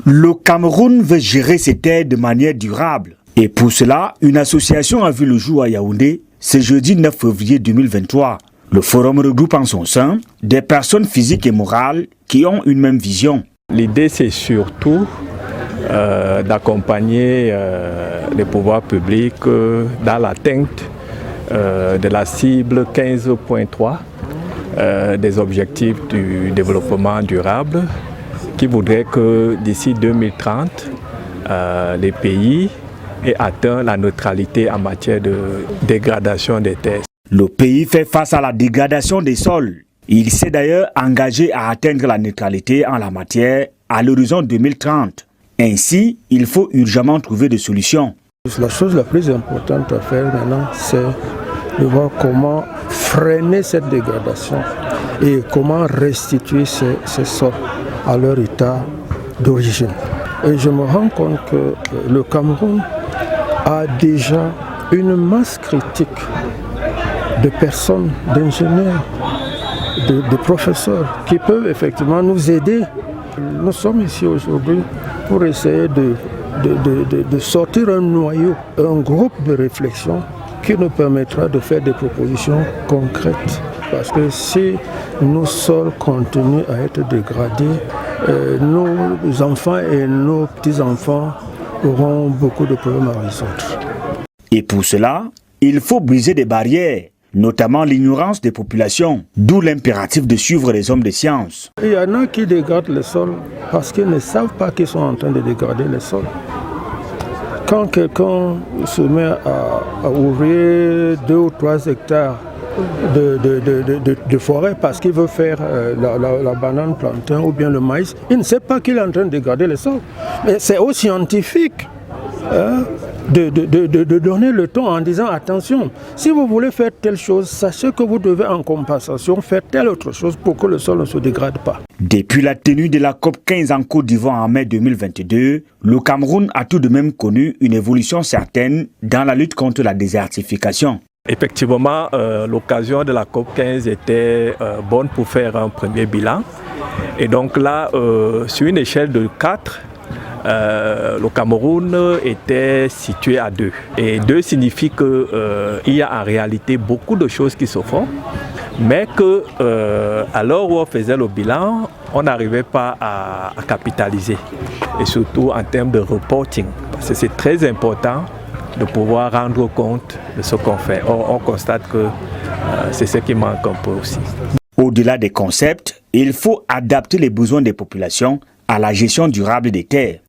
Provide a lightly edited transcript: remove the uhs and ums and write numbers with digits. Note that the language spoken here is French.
Le Cameroun veut gérer ses terres de manière durable. Et pour cela, une association a vu le jour à Yaoundé ce jeudi 9 février 2023. Le forum regroupe en son sein des personnes physiques et morales qui ont une même vision. L'idée, c'est surtout d'accompagner les pouvoirs publics dans l'atteinte de la cible 15.3 des objectifs du développement durable qui voudrait que d'ici 2030, les pays aient atteint la neutralité en matière de dégradation des terres. Le pays fait face à la dégradation des sols. Il s'est d'ailleurs engagé à atteindre la neutralité en la matière à l'horizon 2030. Ainsi, il faut urgemment trouver des solutions. La chose la plus importante à faire maintenant, c'est de voir comment freiner cette dégradation et comment restituer ces sols à leur état d'origine. Et je me rends compte que le Cameroun a déjà une masse critique de personnes, d'ingénieurs, de professeurs qui peuvent effectivement nous aider. Nous sommes ici aujourd'hui pour essayer de sortir un noyau, un groupe de réflexion qui nous permettra de faire des propositions concrètes. Parce que si nos sols continuent à être dégradés, nos enfants et nos petits-enfants auront beaucoup de problèmes à résoudre. Et pour cela, il faut briser des barrières, notamment l'ignorance des populations, d'où l'impératif de suivre les hommes de science. Il y en a qui dégradent les sols parce qu'ils ne savent pas qu'ils sont en train de dégrader les sols. Quand quelqu'un se met à ouvrir 2 ou 3 hectares de forêt parce qu'il veut faire la banane plantain ou bien le maïs, il ne sait pas qu'il est en train de dégrader les sols. Mais c'est aux scientifiques de donner le ton en disant attention, si vous voulez faire telle chose, sachez que vous devez en compensation faire telle autre chose pour que le sol ne se dégrade pas. Depuis la tenue de la COP 15 en Côte d'Ivoire en mai 2022, le Cameroun a tout de même connu une évolution certaine dans la lutte contre la désertification. Effectivement, l'occasion de la COP 15 était bonne pour faire un premier bilan. Et donc là, sur une échelle de 4, le Cameroun était situé à 2. Et 2 signifie qu'il y a en réalité beaucoup de choses qui se font, mais qu'à l'heure où on faisait le bilan, on n'arrivait pas à capitaliser. Et surtout en termes de reporting, parce que c'est très important de pouvoir rendre compte de ce qu'on fait. On constate que c'est ce qui manque un peu aussi. Au-delà des concepts, il faut adapter les besoins des populations à la gestion durable des terres.